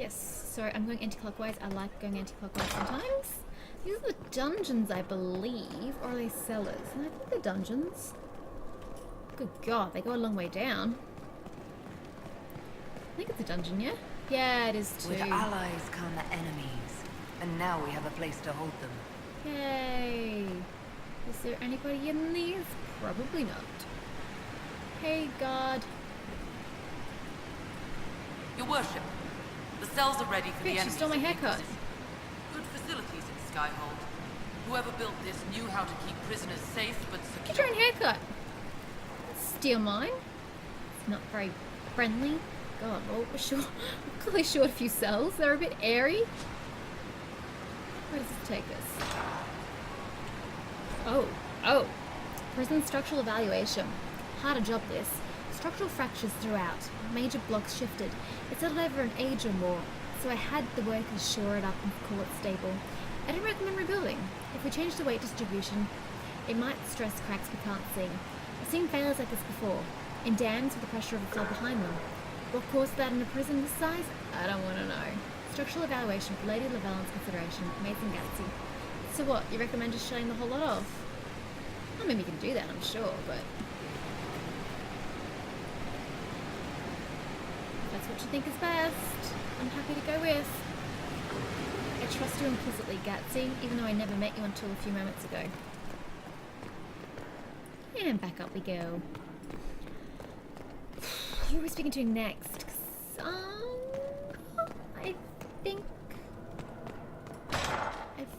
Yes, sorry, I'm going anti-clockwise. I like going anti-clockwise sometimes. These are the dungeons, I believe, or are they cellars? And I think they're dungeons. Good God, they go a long way down. I think it's a dungeon, yeah? Yeah, it is too. With allies come enemies, and now we have a place to hold them. Yay! Is there anybody in these? Probably not. Hey, God. Your worship, the cells are ready for the Bitch, you enemies. stole my of the haircut. Inquisition. Good facilities in Skyhold. Whoever built this knew how to keep prisoners safe but secure. Get your own haircut. Steal mine. It's not very friendly. God, well, we're short. We're clearly short a few cells. They're a bit airy. Where does this take us? Oh. Prison structural evaluation. Harder job this. Structural fractures throughout. Major blocks shifted. It settled over an age or more, so I had the workers shore it up and call it stable. I don't recommend rebuilding. If we change the weight distribution, it might stress cracks we can't see. I've seen failures like this before, in dams with the pressure of a flow behind them. What caused that in a prison this size? I don't want to know. Structural evaluation for Lady Lavellin's consideration. Amazing Gatsy. So what, you recommend just shutting the whole lot off? I mean, we can do that, I'm sure, but... if that's what you think is best, I'm happy to go with. I trust you implicitly, Gatsy, even though I never met you until a few moments ago. And back up we go. Who are we speaking to next? 'Cause, I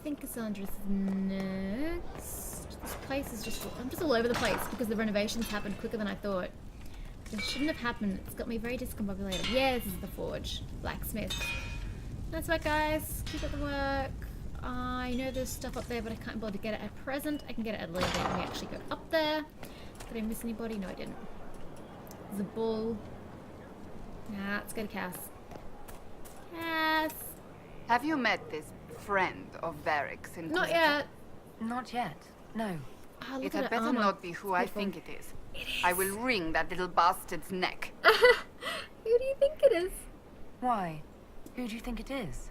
think Cassandra's next. This place is just... I'm just all over the place because the renovations happened quicker than I thought. It shouldn't have happened. It's got me very discombobulated. Yeah, this is the forge. Blacksmith. That's right, guys. Keep up the work. I know there's stuff up there, but I can't bother to get it at present. I can get it at later when we actually go up there. Did I miss anybody? No, I didn't. There's a bull. Nah, let's go to Cass. Cass! Have you met this friend of Varric's in Not yet. Not yet. No. Oh, look It at had her better armor. not be who I Beautiful. think it is. I will wring that little bastard's neck. Who do you think it is? Why? Who do you think it is?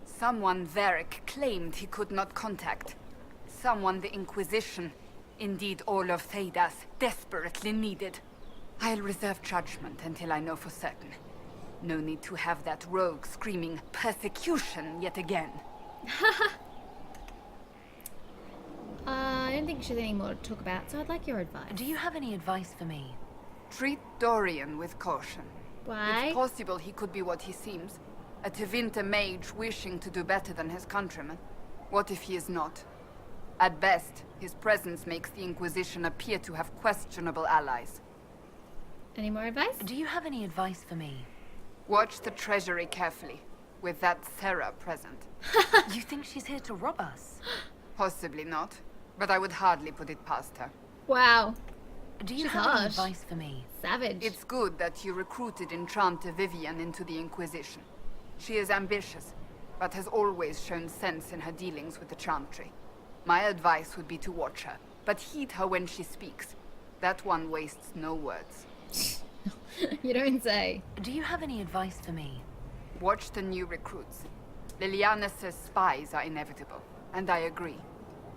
Someone Varric claimed he could not contact. Someone the Inquisition, indeed all of Thedas, desperately needed. I'll reserve judgment until I know for certain. No need to have that rogue screaming persecution yet again. I don't think she's any more to talk about, so I'd like your advice. Do you have any advice for me? Treat Dorian with caution. Why? It's possible he could be what he seems. A Tevinter mage wishing to do better than his countrymen. What if he is not? At best, his presence makes the Inquisition appear to have questionable allies. Any more advice? Do you have any advice for me? Watch the treasury carefully, with that Sarah present. You think she's here to rob us? Possibly not, but I would hardly put it past her. Wow. Do you She's have any harsh. advice for me? Savage. It's good that you recruited Enchanter Vivian into the Inquisition. She is ambitious, but has always shown sense in her dealings with the Chantry. My advice would be to watch her, but heed her when she speaks. That one wastes no words. You don't say. Do you have any advice for me? Watch the new recruits. Liliana says spies are inevitable, and I agree.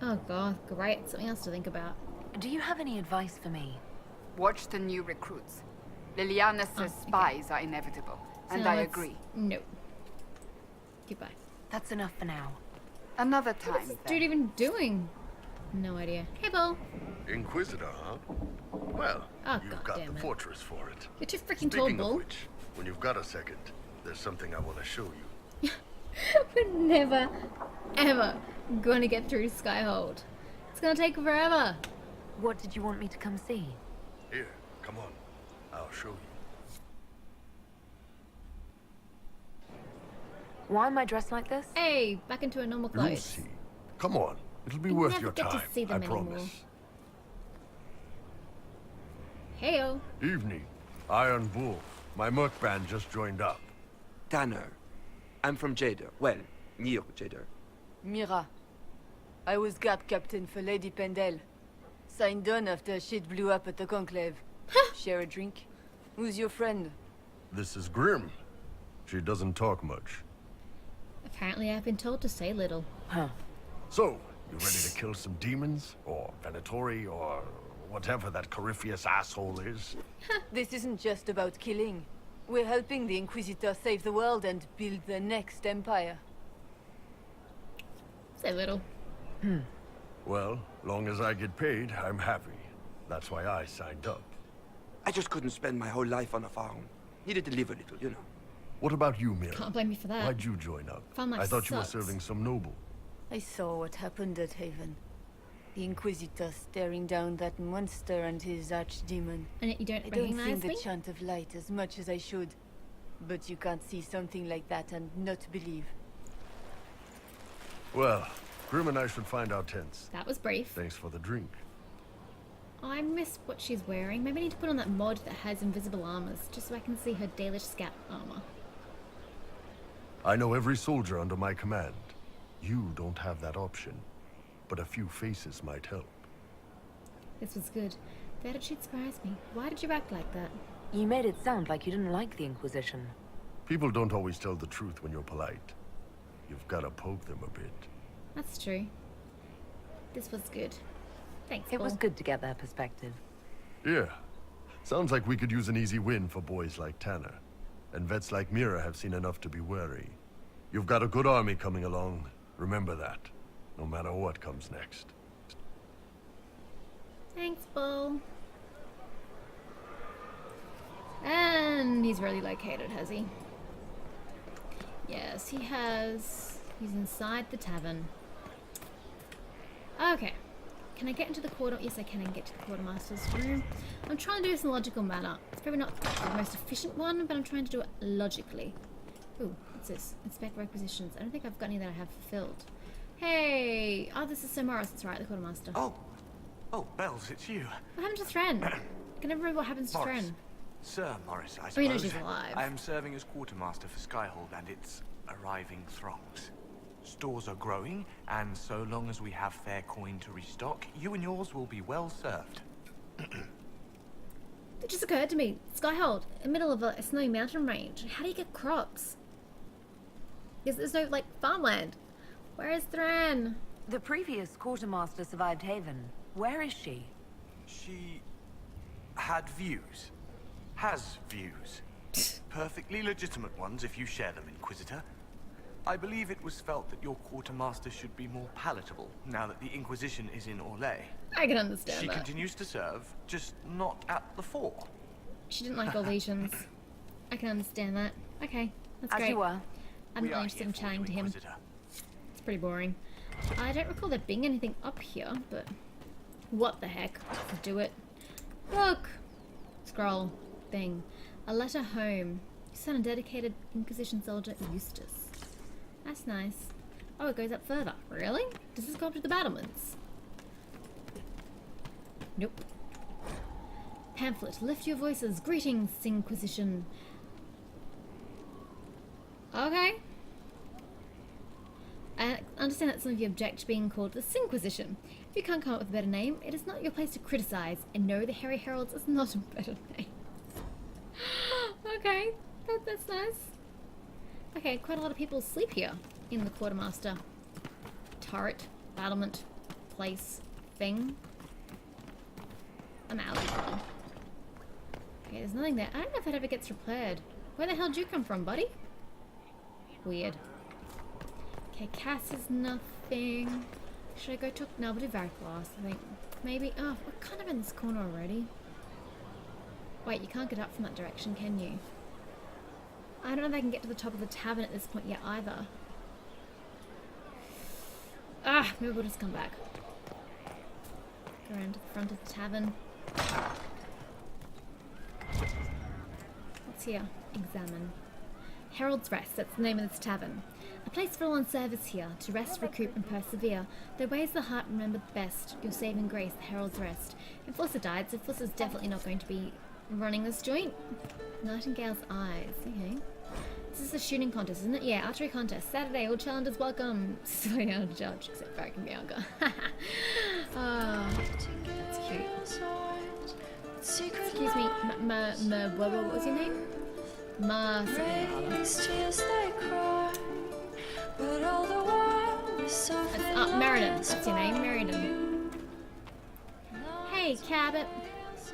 Oh god, great. Something else to think about. Do you have any advice for me? Watch the new recruits. Liliana says okay. spies are inevitable, and So I let's- agree. No. Goodbye. That's enough for now. Another What's time, this then. dude even doing? No idea. Hey, Bull. Inquisitor, huh? Well, Oh, you've got the goddammit. fortress for it. You're too freaking tall, Speaking of Bull. which, when you've got a second, there's something I want to show you. We're never, ever gonna get through Skyhold. It's gonna take forever. What did you want me to come see? Here, come on. I'll show you. Why am I dressed like this? Hey, back into a normal You'll clothes. see. Come on. It'll be You worth never your get to time, see them I anymore. promise. Heyo. Evening. Iron Bull. My merc band just joined up. Tanner. I'm from Jader. Well, near Jader. Mira. I was guard captain for Lady Pendel. Signed on after shit blew up at the Conclave. Share a drink? Who's your friend? This is Grim. She doesn't talk much. Apparently I've been told to say little. So, you ready to kill some demons? Or Venatori? Or whatever that Corypheus asshole is? This isn't just about killing. We're helping the Inquisitor save the world and build the next empire. Say little. Well, long as I get paid, I'm happy. That's why I signed up. I just couldn't spend my whole life on a farm. Needed to live a little, you know. What about you, Mira? Can't blame me for that. Why'd you join up? Farm life I thought you were sucks. serving some noble. I saw what happened at Haven. The Inquisitor staring down that monster and his archdemon. And yet you don't I don't sing recognize the me? chant of light as much as I should. But you can't see something like that and not believe. Well, Grim and I should find our tents. That was brief. Thanks for the drink. I miss what she's wearing. Maybe I need to put on that mod that has invisible armors, just so I can see her Dalish scout armor. I know every soldier under my command. You don't have that option. But a few faces might help. This was good. The attitude surprised me. Why did you act like that? You made it sound like you didn't like the Inquisition. People don't always tell the truth when you're polite. You've got to poke them a bit. That's true. This was good. Thanks, It was Paul. good to get their perspective. Yeah. Sounds like we could use an easy win for boys like Tanner. And vets like Mira have seen enough to be wary. You've got a good army coming along. Remember that. No matter what comes next. Thanks, Bull. And he's really located, has he? Yes, he has. He's inside the tavern. Okay. Can I get into the quarter? Yes, I can get to the quartermaster's room. I'm trying to do this in a logical manner. It's probably not the most efficient one, but I'm trying to do it logically. Ooh, what's this? Inspect requisitions. I don't think I've got any that I have fulfilled. Hey! Oh, this is Sir Morris. That's right, the quartermaster. Oh, Bells, it's you. What happened to Thren? I can never remember what happens to Morris. Thren. Sir Morris, I suppose. Oh, you know she's alive. I am serving as quartermaster for Skyhold and its arriving throngs. Stores are growing, and so long as we have fair coin to restock, you and yours will be well served. It just occurred to me. Skyhold, in the middle of a snowy mountain range. How do you get crops? There's no, like, farmland. Where is Thren? The previous quartermaster survived Haven. Where is she? She had views. Has views. Perfectly legitimate ones if you share them, Inquisitor. I believe it was felt that your quartermaster should be more palatable now that the Inquisition is in Orlais. I can understand She that. continues to serve, just not at the fore. She didn't like all lesions. I can understand that. Okay, that's As great. you were. I'm We not are interested here in for chatting you, to him. Inquisitor. It's pretty boring. I don't recall there being anything up here, but what the heck? Let's do it. Look! Scroll. Thing. A letter home. You son of dedicated Inquisition soldier Eustace. That's nice. Oh, it goes up further. Really? Does this go up to the battlements? Nope. Pamphlet. Lift your voices. Greetings, Inquisition. Okay. I understand that some of you object to being called the Inquisition. If you can't come up with a better name, it is not your place to criticize. And no, the Hairy Heralds is not a better name. Okay, that's nice. Okay, quite a lot of people sleep here in the quartermaster turret, battlement, place, thing. I'm out. Okay, there's nothing there. I don't know if that ever gets repaired. Where the hell did you come from, buddy? Weird. Okay, Cass is nothing. Should I go talk? No, we'll do Varicloss, I think. Maybe. Oh, we're kind of in this corner already. Wait, you can't get up from that direction, can you? I don't know if I can get to the top of the tavern at this point yet either. Ah, maybe we'll just come back. Go around to the front of the tavern. What's here? Examine. Herald's Rest, that's the name of this tavern. A place for all on service here, to rest, recoup, and persevere. Their ways the heart remembered best, your saving grace, the Herald's Rest. If Flusser died, so Flusser's definitely not going to be running this joint. Nightingale's Eyes, okay. This is a shooting contest, isn't it? Yeah, archery contest. Saturday, all challengers welcome. Silly out of judge, except Varric and Bianca. Oh, that's cute. Excuse me, what was your name? Meriden. That's your name, Meriden. Hey, Cabot.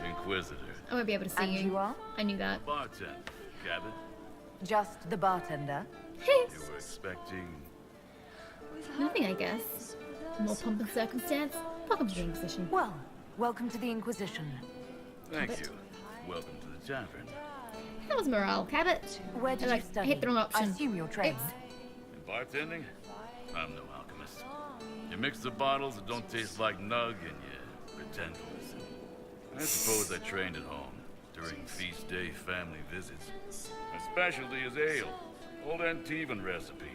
Inquisitor. I won't be able to see And you. you are? I knew that. Bartender. Cabot. Just the bartender? You were expecting... Nothing, I guess. More pomp and circumstance. Welcome to the Inquisition. Well, welcome to the Inquisition. Thank Cabot. you. Welcome to the tavern. That was morale, Cabot. Where did I you study? hit the wrong I option. assume you're trained. In bartending? I'm no alchemist. You mix the bottles that don't taste like nug and you pretend to listen. I suppose I trained at home during feast day family visits. My specialty is ale. Old Antivan recipe.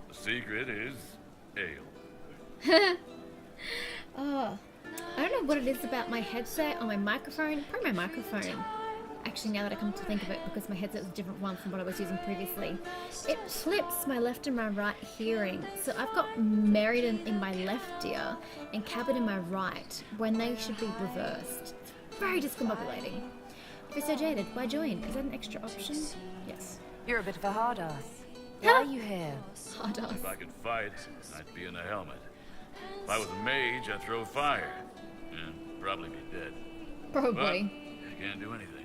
The secret is ale. Oh, I don't know what it is about my headset or my microphone. Probably my microphone. Actually, now that I come to think of it, because my headset was a different one from what I was using previously, it flips my left and my right hearing. So I've got Meriden in my left ear and Cabot in my right, when they should be reversed. It's very discombobulating. If you're so jaded, why join? Is that an extra option? Yes. You're a bit of a hard ass. Why are you here? Hard ass. If I could fight, I'd be in a helmet. If I was a mage, I'd throw fire. And probably be dead. Probably. But I can't do anything.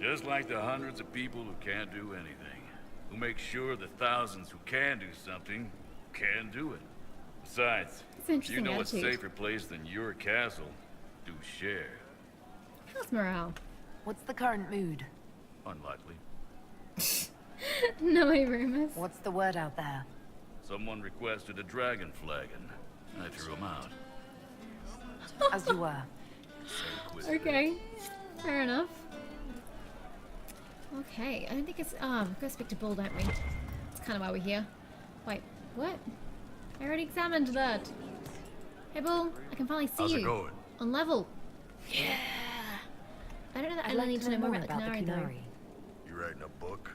Just like the hundreds of people who can't do anything. Who make sure the thousands who can do something can do it. Besides, That's an if you interesting know a attitude. safer place than your castle, do share. How's morale? What's the current mood? Unlikely. No rumors. What's the word out there? Someone requested a dragon flagon. I threw him out. As you were. Okay, fair enough. Okay, I don't think it's. We've got to speak to Bull, don't we? That's kind of why we're here. Wait, what? I already examined that. Hey, Bull, I can finally see How's you. it going? On level. Yeah. I don't know that I'd I like need to to know more about about the Canary, though. You writing a book?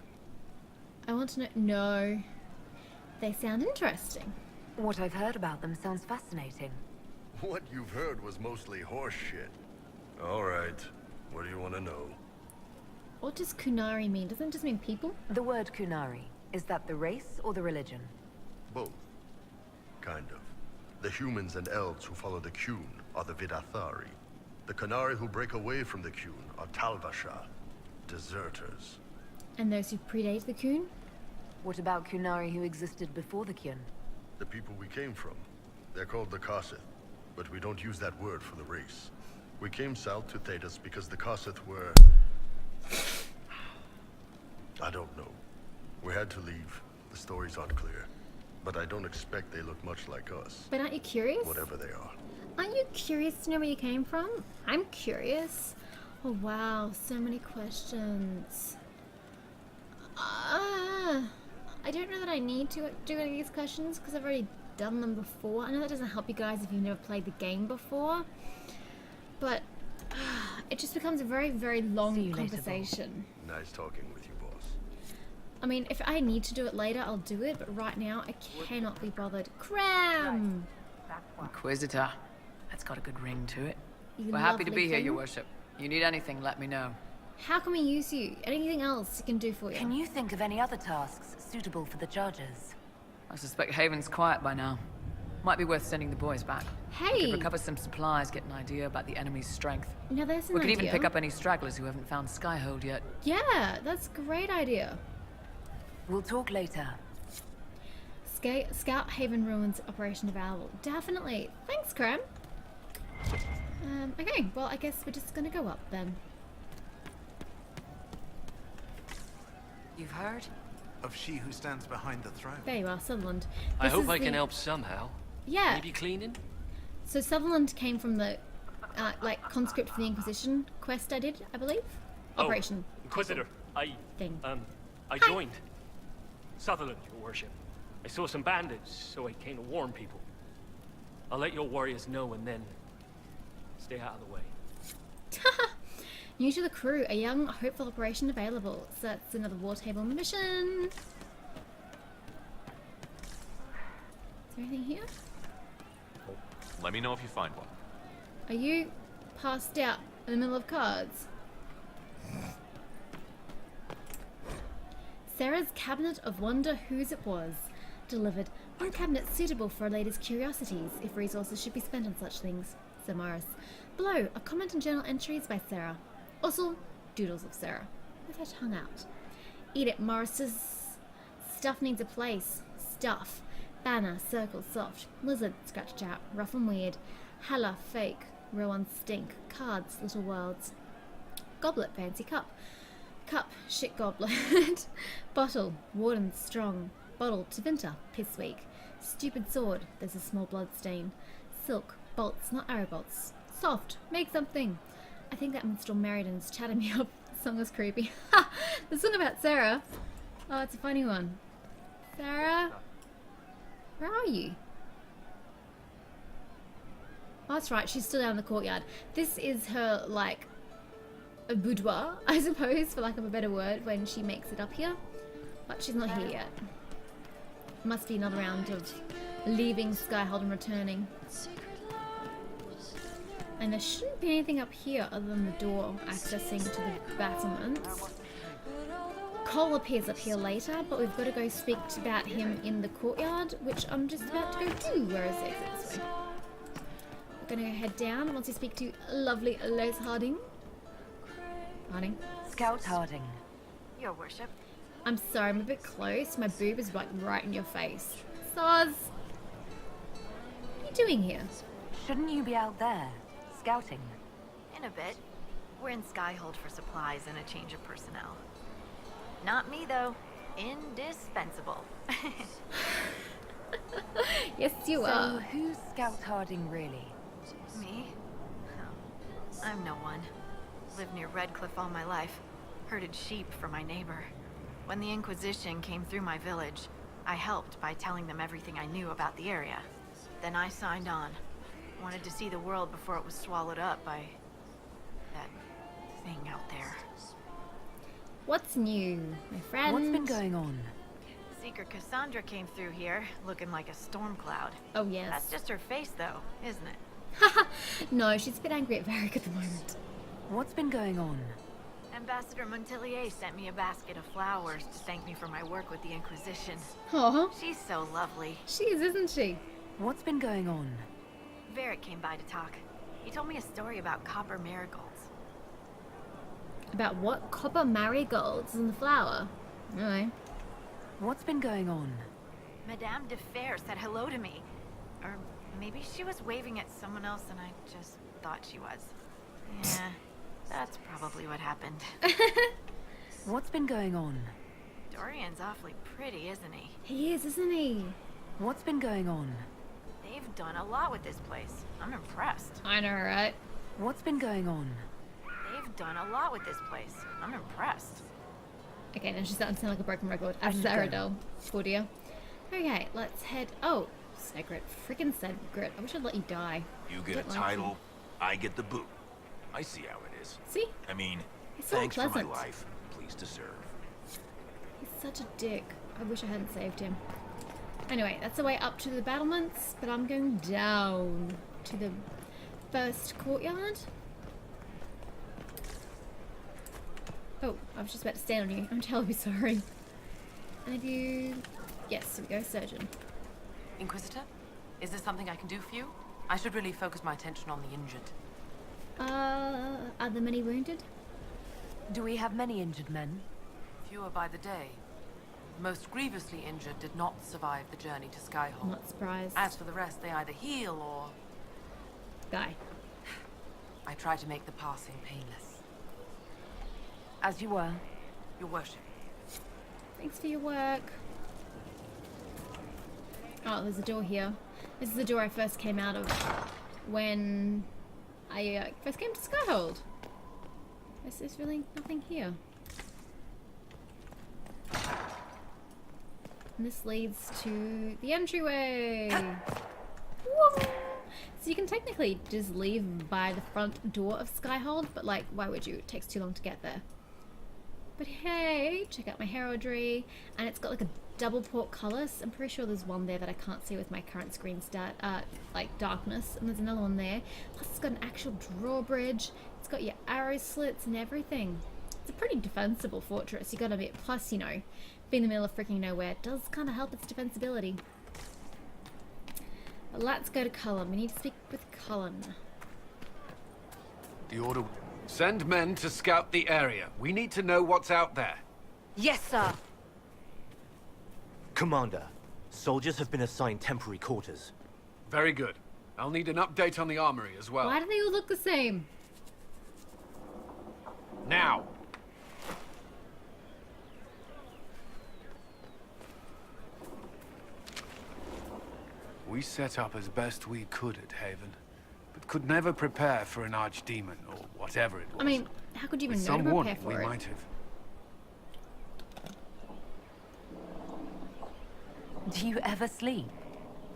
I want to know. No. They sound interesting. What I've heard about them sounds fascinating. What you've heard was mostly horse shit. All right. What do you want to know? What does Kunari mean? Doesn't it just mean people? The word Kunari, is that the race or the religion? Both. Kind of. The humans and elves who follow the Qun are the Vidathari. The Qunari who break away from the Qun are Talvasha, deserters. And those who predate the Kun? What about Kunari who existed before the Qun? The people we came from. They're called the Kossith, but we don't use that word for the race. We came south to Thedas because the Kossith were... I don't know. We had to leave. The stories aren't clear. But I don't expect they look much like us. But aren't you curious? Whatever they are. Aren't you curious to know where you came from? I'm curious. Oh wow, so many questions. I don't know that I need to do any of these questions because I've already done them before. I know that doesn't help you guys if you've never played the game before. But it just becomes a very, very long conversation. Nice talking with you, boss. I mean, if I need to do it later, I'll do it. But right now, I cannot be bothered. Cram! Inquisitor. That's got a good ring to it. You We're happy to lovely be here, thing. your worship. You need anything, let me know. How can we use you? Anything else we can do for you? Can you think of any other tasks suitable for the charges? I suspect Haven's quiet by now. Might be worth sending the boys back. We Hey! could recover some supplies, get an idea about the enemy's strength. Now there's an We could idea. even pick up any stragglers who haven't found Skyhold yet. Yeah, that's a great idea. We'll talk later. Scout Haven Ruins operation available. Definitely. Thanks, Cram. Okay, well, I guess we're just gonna go up then. You've heard? Of she who stands behind the throne. There you are, Sutherland. I This hope is I can the- help somehow. Yeah. Maybe cleaning? So Sutherland came from the, like, conscript for the Inquisition quest I did, I believe? Operation. Inquisitor, I Thing. I Hi. joined. Sutherland, your worship. I saw some bandits, so I came to warn people. I'll let your warriors know and then stay out of the way. New to the crew, a young, hopeful operation available. So that's another war table mission. Is there anything here? Well, let me know if you find one. Are you passed out in the middle of cards? Sarah's cabinet of wonder whose it was. Delivered. One cabinet suitable for a lady's curiosities, if resources should be spent on such things. Sir Morris. Below, a comment and journal entries by Sarah. Also, doodles of Sarah. With her tongue out. Eat it, Morris's. Stuff needs a place. Stuff. Banner, circle, soft. Lizard, scratched out. Rough and weird. Hella, fake. Real ones stink. Cards, little worlds. Goblet, fancy cup. Cup, shit goblet. Bottle, warden, strong. Bottle, Tevinter, piss weak. Stupid sword, there's a small blood stain. Silk, bolts, not arrow bolts. Soft, make something. I think that minstrel married and is chatting me up. The song was creepy. Ha! The song about Sarah. Oh, it's a funny one. Sarah? Where are you? Oh, that's right, she's still down in the courtyard. This is her, like, a boudoir, I suppose, for lack of a better word, when she makes it up here. But she's not here yet. Must be another round of leaving Skyhold and returning. And there shouldn't be anything up here other than the door accessing to the battlements. Cole appears up here later, but we've got to go speak about him in the courtyard, which I'm just about to go do. Where is the exit this way? We're going to head down once we speak to lovely Les Harding. Harding? Scout Harding. Your worship. I'm sorry, I'm a bit close. My boob is like right in your face. Soz! What are you doing here? Shouldn't you be out there, scouting? In a bit. We're in Skyhold for supplies and a change of personnel. Not me, though. Indispensable. Yes, you are. So, who's Scout Harding really? Me? Oh, I'm no one. Lived near Redcliffe all my life. Herded sheep for my neighbor. When the Inquisition came through my village, I helped by telling them everything I knew about the area. Then I signed on. Wanted to see the world before it was swallowed up by that thing out there. What's new, my friend? What's been going on? Seeker Cassandra came through here, looking like a storm cloud. Oh, yes. That's just her face, though, isn't it? Haha. No, she's a bit angry at Varric at the moment. What's been going on? Ambassador Montilier sent me a basket of flowers to thank me for my work with the Inquisition. Aw. She's so lovely. She is, isn't she? What's been going on? Varric came by to talk. He told me a story about copper marigolds. About what? Copper marigolds in the flower? Alright. What's been going on? Madame de Fer said hello to me. Or maybe she was waving at someone else and I just thought she was. Yeah, that's probably what happened. What's been going on? Dorian's awfully pretty, isn't he? He is, isn't he? What's been going on? They've done a lot with this place. I'm impressed. I know, right? What's been going on? They've done a lot with this place. I'm impressed. Okay, now she's starting to sound like a broken record. I As should Zaradel. Oh dear. Okay, let's head... Oh, Sacred. Freaking Sacred. I wish I'd let you die. You get a Don't like title, I get the boot. I see how it is. See? I mean, He's so thanks for my unpleasant. life. Pleased to serve. He's such a dick. I wish I hadn't saved him. Anyway, that's the way up to the battlements, but I'm going down to the first courtyard. Oh, I was just about to stand on you. I'm terribly sorry. And if you... Yes, here we go, surgeon. Inquisitor? Is there something I can do for you? I should really focus my attention on the injured. Are there many wounded? Do we have many injured men? Fewer by the day. The most grievously injured did not survive the journey to Skyhold. I'm not surprised. As for the rest, they either heal or... Die. I try to make the passing painless. As you were. Your worship. Thanks for your work. Oh, there's a door here. This is the door I first came out of when I first came to Skyhold. There's really nothing here. And this leads to the entryway. Whoa. So you can technically just leave by the front door of Skyhold, but like, why would you? It takes too long to get there. But hey, check out my heraldry, and it's got like a double portcullis. I'm pretty sure there's one there that I can't see with my current screen stat, like darkness, and there's another one there. Plus it's got an actual drawbridge. It's got your arrow slits and everything. It's a pretty defensible fortress, you gotta admit. Plus, you know, being in the middle of freaking nowhere does kind of help its defensibility. But let's go to Cullen. We need to speak with Cullen. The order... Send men to scout the area. We need to know what's out there. Yes, sir. Commander, soldiers have been assigned temporary quarters. Very good. I'll need an update on the armory as well. Why do they all look the same? Now! We set up as best we could at Haven, but could never prepare for an archdemon, or whatever it was. I mean, how could you even With know to some prepare warning, for we it? might have. Do you ever sleep?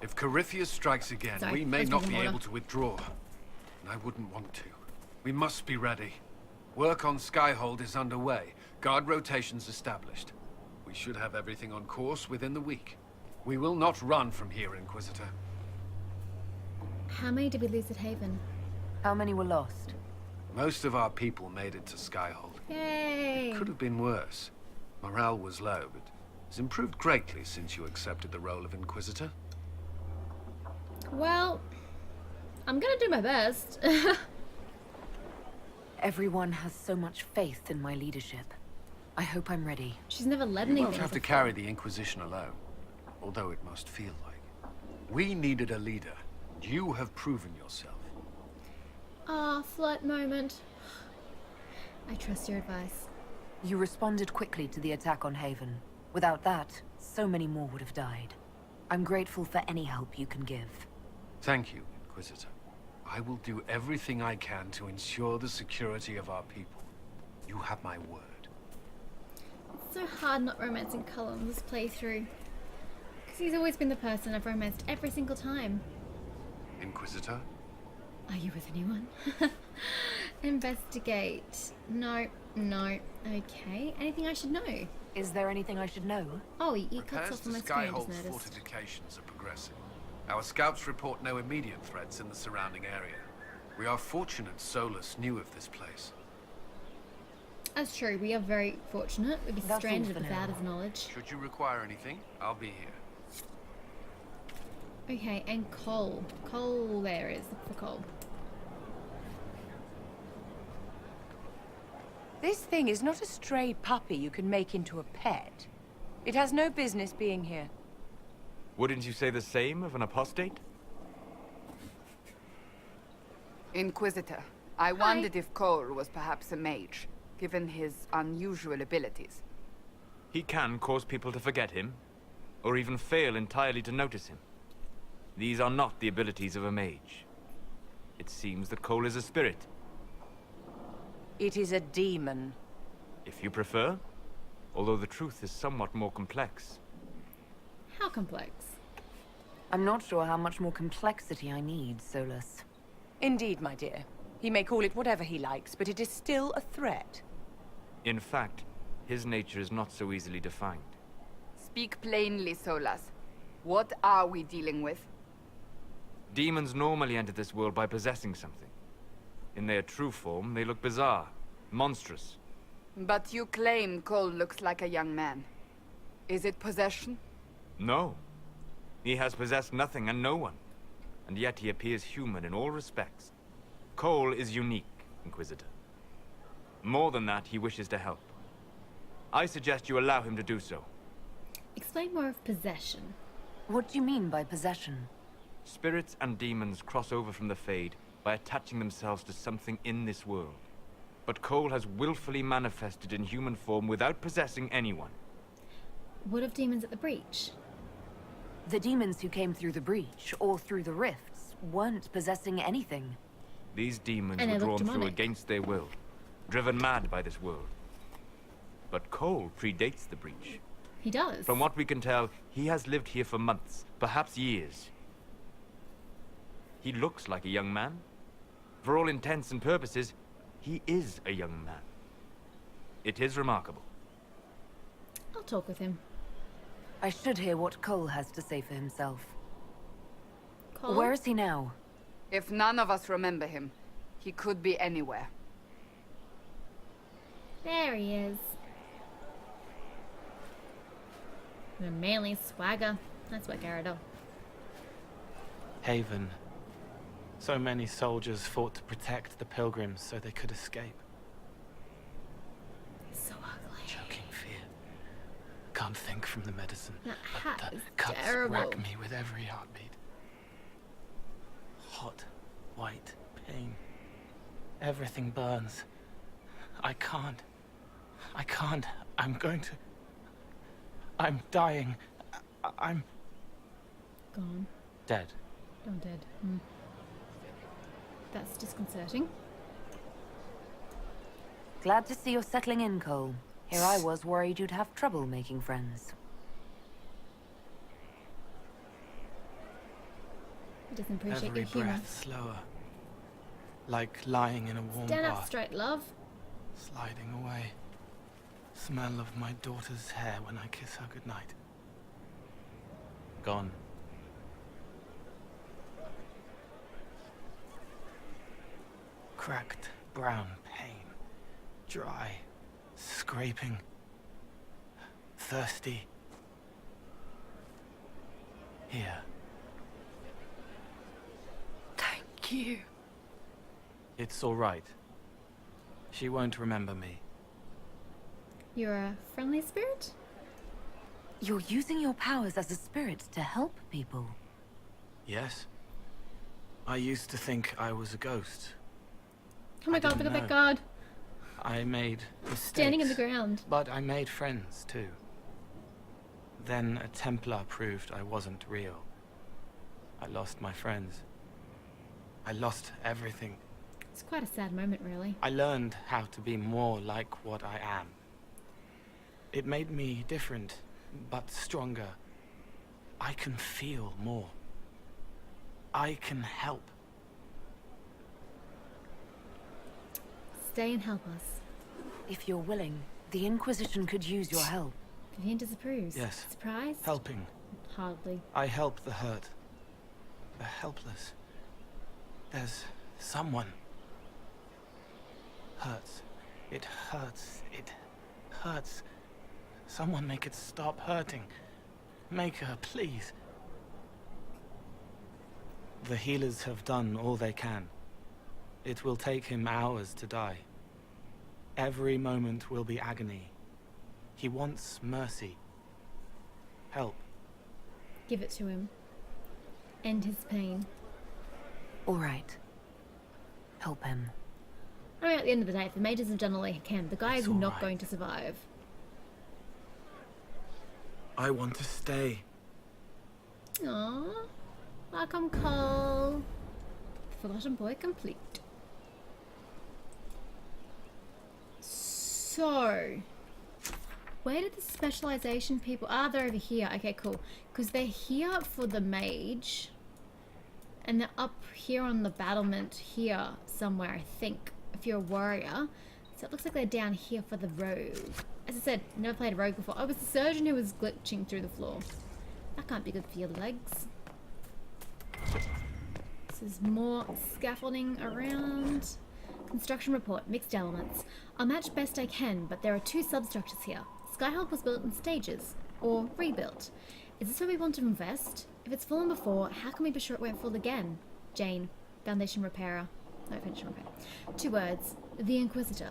If Corypheus strikes again, Sorry, we may let's not drink be water. able to withdraw. And I wouldn't want to. We must be ready. Work on Skyhold is underway. Guard rotations established. We should have everything on course within the week. We will not run from here, Inquisitor. How many did we lose at Haven? How many were lost? Most of our people made it to Skyhold. Yay! Could have been worse. Morale was low, but it's improved greatly since you accepted the role of Inquisitor. Well, I'm gonna do my best. Everyone has so much faith in my leadership. I hope I'm ready. She's never led You anything won't have to before. carry the Inquisition alone, although it must feel like. We needed a leader. You have proven yourself. Ah, flirt moment. I trust your advice. You responded quickly to the attack on Haven. Without that, so many more would have died. I'm grateful for any help you can give. Thank you, Inquisitor. I will do everything I can to ensure the security of our people. You have my word. It's so hard not romancing Cullen this playthrough. Because he's always been the person I've romanced every single time. Inquisitor? Are you with anyone? Investigate. No, no. Okay. Anything I should know? Is there anything I should know? Oh, he cuts Repairs off to on my screen, I just Skyhold's noticed. fortifications are progressing. Our scouts report no immediate threats in the surrounding area. We are fortunate Solus knew of this place. That's true. We are very fortunate. We'd be That's all stranded for without now. his knowledge. Should you require anything, I'll be here. Okay, and Cole. Cole there is. Look for Cole. This thing is not a stray puppy you can make into a pet. It has no business being here. Wouldn't you say the same of an apostate? Inquisitor, I wondered if Cole was perhaps a mage, given his unusual abilities. He can cause people to forget him, or even fail entirely to notice him. These are not the abilities of a mage. It seems that Cole is a spirit. It is a demon. If you prefer, although the truth is somewhat more complex. How complex? I'm not sure how much more complexity I need, Solus. Indeed, my dear. He may call it whatever he likes, but it is still a threat. In fact, his nature is not so easily defined. Speak plainly, Solas. What are we dealing with? Demons normally enter this world by possessing something. In their true form, they look bizarre, monstrous. But you claim Cole looks like a young man. Is it possession? No. He has possessed nothing and no one. And yet he appears human in all respects. Cole is unique, Inquisitor. More than that, he wishes to help. I suggest you allow him to do so. Explain more of possession. What do you mean by possession? Spirits and demons cross over from the Fade by attaching themselves to something in this world. But Cole has willfully manifested in human form without possessing anyone. What of demons at the breach? The demons who came through the breach, or through the rifts, weren't possessing anything. These demons And were they look drawn through demonic. against their will, driven mad by this world. But Cole predates the breach. He does. From what we can tell, he has lived here for months, perhaps years. He looks like a young man. For all intents and purposes, he is a young man. It is remarkable. I'll talk with him. I should hear what Cole has to say for himself. Cole? Where is he now? If none of us remember him, he could be anywhere. There he is. The manly swagger. That's what Gyarados. Haven. So many soldiers fought to protect the pilgrims so they could escape. So ugly. Choking fear. Can't think from the medicine. That hat is Cuts terrible. rack me with every heartbeat. Hot, white pain. Everything burns. I can't. I'm going to... I'm dying. I'm... Gone. Dead. I'm dead. That's disconcerting. Glad to see you're settling in, Cole. Here I was worried you'd have trouble making friends. He doesn't appreciate Every your humor. breath slower. Like lying in a warm Stand up bath. straight, love. Sliding away. Smell of my daughter's hair when I kiss her goodnight. Gone. Cracked brown pain. Dry. Scraping. Thirsty. Here. Thank you. It's all right. She won't remember me. You're a friendly spirit? You're using your powers as a spirit to help people. Yes? I used to think I was a ghost. Oh my god, look at that guard. I made mistakes. Standing in the ground. But I made friends, too. Then a Templar proved I wasn't real. I lost my friends. I lost everything. It's quite a sad moment, really. I learned how to be more like what I am. It made me different, but stronger. I can feel more. I can help. Stay and help us. If you're willing, the Inquisition could use your help. Vivian disapproves. Yes. Surprised? Helping. Hardly. I help the hurt. The helpless. There's someone. Hurts. It hurts. It hurts. Someone make it stop hurting. Make her, please. The healers have done all they can. It will take him hours to die. Every moment will be agony. He wants mercy. Help. Give it to him. End his pain. All right. Help him. I mean, at the end of the day, if the mages have done all they can, the guy is all not right. going to survive. I want to stay. Aww. Welcome, Cole. Forgotten boy complete. So, where did the specialization people... Ah, they're over here. Okay, cool. Because they're here for the mage. And they're up here on the battlement here somewhere, I think. If you're a warrior. So it looks like they're down here for the rogue. As I said, never played a rogue before. I was the surgeon who was glitching through the floor. That can't be good for your legs. This is more scaffolding around. Construction report, mixed elements. I'll match best I can, but there are two substructures here. Skyhold was built in stages, or rebuilt. Is this where we want to invest? If it's fallen before, how can we be sure it won't fall again? Jane, foundation repairer. No, foundation repair. 2 words. The Inquisitor.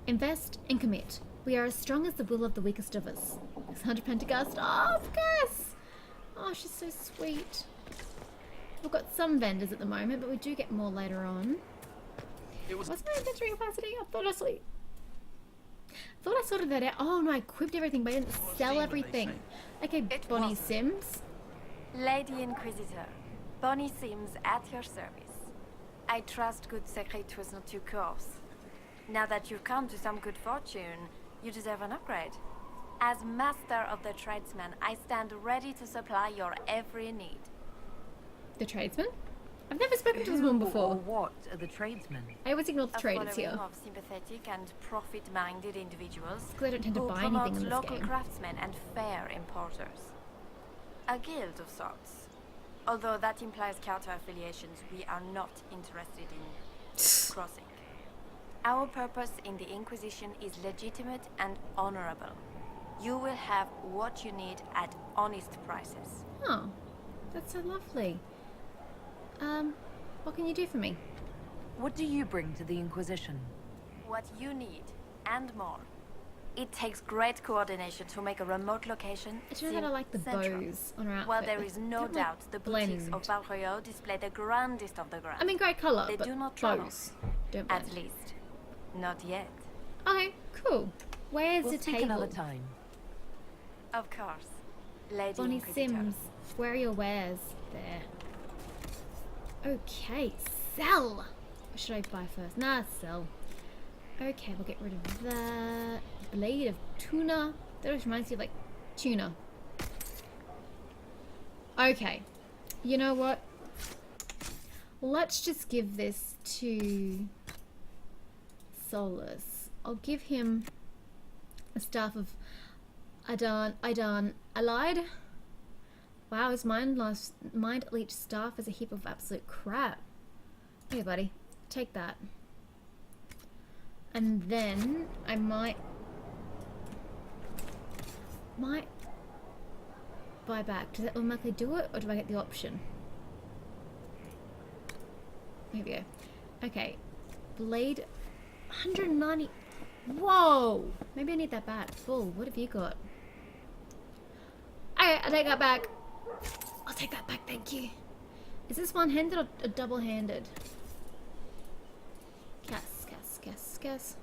Invest and commit. We are as strong as the will of the weakest of us. 600 Pentagast. Oh, of course! Oh, she's so sweet. We've got some vendors at the moment, but we do get more later on. What's my inventory capacity? I thought I sorted that out. Oh no, I equipped everything, but I didn't sell everything. Okay, Bonnie Sims. Lady Inquisitor, Bonnie Sims at your service. I trust good secret was not too coarse. Now that you've come to some good fortune, you deserve an upgrade. As master of the tradesman, I stand ready to supply your every need. The tradesman? I've never spoken to this woman before. Or what are the tradesmen? I always ignore the traders here. Of sympathetic and profit-minded individuals Because I don't tend to who buy promote anything in this local game. craftsmen and fair importers. A guild of sorts. Although that implies counter affiliations we are not interested in crossing. Our purpose in the Inquisition is legitimate and honorable. You will have what you need at honest prices. Oh, that's so lovely. What can you do for me? What do you bring to the Inquisition? What you need, and more. It takes great coordination to make a remote location Do you know that I like the central. bows on her outfit? While there is no Don't, doubt the boutiques blend. of Valroyo display the grandest of the grand. I mean, great colour, They but do not travel. bows don't blend. At least. Not yet. Okay, cool. Where's We'll the speak table? another time. Of course. Lady Bonnie Inquisitor. Sims, where are your wares? There. Okay, sell! What should I buy first? Nah, sell. Okay, we'll get rid of that. Blade of tuna. That always reminds me of like tuna. Okay. You know what? Let's just give this to Solus. I'll give him a staff of Idan Allied. Wow, his mind leech staff is a heap of absolute crap. Here, buddy. Take that. And then I might buy back. Does that automatically do it, or do I get the option? Here we go. Okay. Blade 190. Whoa! Maybe I need that back. Full. What have you got? Okay, I'll take that back. I'll take that back, thank you. Is this one-handed or double-handed? Guess.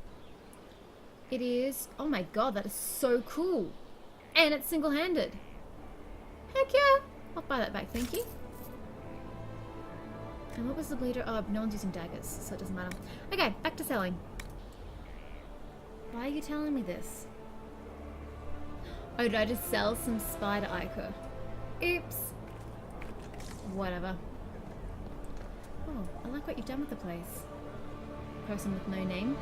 It is. Oh my god, that is so cool. And it's single-handed. Heck yeah! I'll buy that back, thank you. And what was the bleeder? Oh, no one's using daggers, so it doesn't matter. Okay, back to selling. Why are you telling me this? Oh, did I just sell some spider ichor? Oops. Whatever. Oh, I like what you've done with the place. Person with no name.